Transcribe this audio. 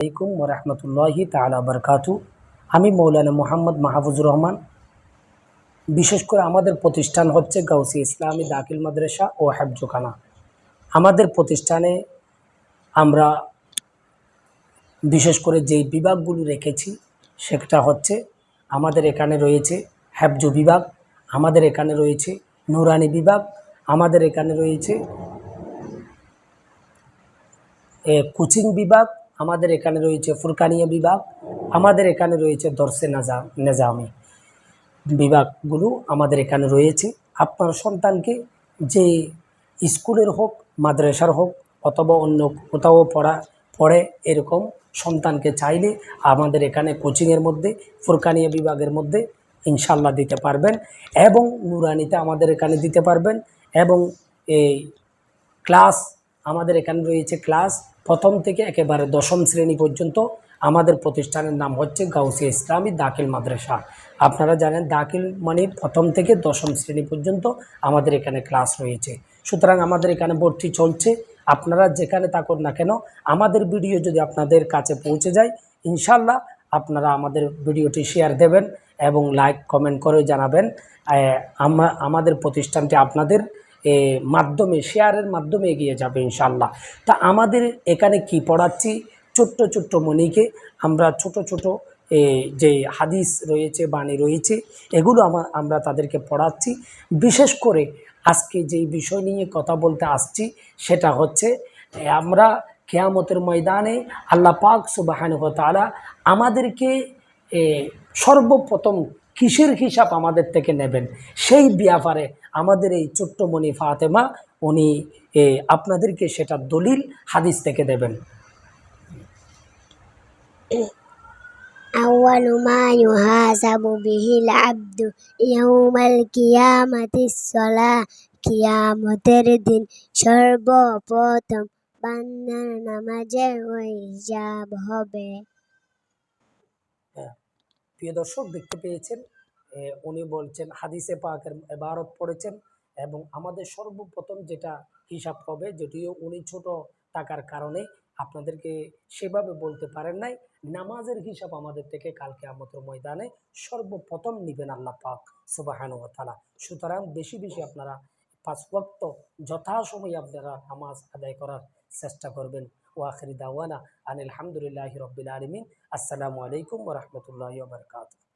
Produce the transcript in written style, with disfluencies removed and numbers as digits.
আলাইকুম ওয়া রাহমাতুল্লাহি তাআলা বারাকাতু। আমি মৌলানা মোহাম্মদ মাহফুজুর রহমান। বিশেষ করে আমাদের প্রতিষ্ঠান হচ্ছে গাউসিয়া ইসলামী দাখিল মাদ্রাসা ও হেফজখানা। আমাদের প্রতিষ্ঠানে আমরা বিশেষ করে যেই বিভাগগুলো রেখেছি সেটা হচ্ছে আমাদের এখানে রয়েছে হেফজ বিভাগ, আমাদের এখানে রয়েছে নুরানি বিভাগ, আমাদের এখানে রয়েছে কোচিং বিভাগ, আমাদের এখানে রয়েছে ফুরকানিয়া বিভাগ, আমাদের এখানে রয়েছে দরসে নেজামি বিভাগগুলো আমাদের এখানে রয়েছে। আপনার সন্তানকে যে স্কুলের হোক, মাদ্রাসার হোক অথবা অন্য কোথাও পড়ে এরকম সন্তানকে চাইলে আমাদের এখানে কোচিংয়ের মধ্যে ফুরকানিয়া বিভাগের মধ্যে ইনশাল্লাহ দিতে পারবেন এবং নুরানিতে আমাদের এখানে দিতে পারবেন। এবং এই ক্লাস আমাদের এখানে রয়েছে ক্লাস প্রথম থেকে একেবারে দশম শ্রেণী পর্যন্ত। আমাদের প্রতিষ্ঠানের নাম হচ্ছে গাউসিয়া ইসলামী দাখিল মাদ্রাসা। আপনারা জানেন দাখিল মানে প্রথম থেকে দশম শ্রেণী পর্যন্ত আমাদের এখানে ক্লাস রয়েছে। সুতরাং আমাদের এখানে ভর্তি চলছে। আপনারা যেখানে থাকুন না কেন আমাদের ভিডিও যদি আপনাদের কাছে পৌঁছে যায়, ইনশাল্লাহ আপনারা আমাদের ভিডিওটি শেয়ার দেবেন এবং লাইক কমেন্ট করে জানাবেন। আমাদের প্রতিষ্ঠানটি আপনাদের মাধ্যমে শেয়ারের মাধ্যমে এগিয়ে যাবে ইনশাল্লাহ। তা আমাদের এখানে কি পড়াচ্ছি, ছোট্ট ছোট্ট মনিকে আমরা ছোট ছোট যে হাদিস রয়েছে, বাণী রয়েছে, এগুলো আমরা তাদেরকে পড়াচ্ছি। বিশেষ করে আজকে যেই বিষয় নিয়ে কথা বলতে আসছি সেটা হচ্ছে আমরা কিয়ামতের ময়দানে আল্লাহ পাক সুবহানাহু ওয়া তাআলা আমাদেরকে সর্বপ্রথম কিসের হিসাব আমাদের থেকে নেবেন সেই ব্যাপারে আমাদের এই ছোট্ট মনি ফাতেমা উনি আপনাদেরকে সেটা দলিল হাদিস থেকে দেবেন। আউয়ালু মা ইউহাসাবু বিহিল আবদু ইয়াউমাল কিয়ামাতিস সালাহ। কিয়ামতের দিন সর্বপ্রথম বান্দার নামাজের হিসাব হবে। প্রিয় দর্শক, দেখতে পেয়েছেন উনি বলছেন হাদিসে পাকের ইবারত পড়েছেন এবং আমাদের সর্বপ্রথম যেটা হিসাব হবে, যদিও উনি ছোট টাকার কারণে আপনাদেরকে সেভাবে বলতে পারেন নাই, নামাজের হিসাব আমাদের থেকে কালকে কিয়ামতের ময়দানে সর্বপ্রথম নিবেন আল্লাহ পাক সুবহানাহু ওয়া তাআলা। সুতরাং বেশি বেশি আপনারা 5 ওয়াক্ত যথাসময়ে আপনারা নামাজ আদায় করার চেষ্টা করবেন। ওয়াখির দাওয়ানা আনিল হামদুলিল্লাহি রাব্বিল আলামিন। আসসালামু আলাইকুম ওয়া রাহমাতুল্লাহি ওয়া বারাকাতুহু।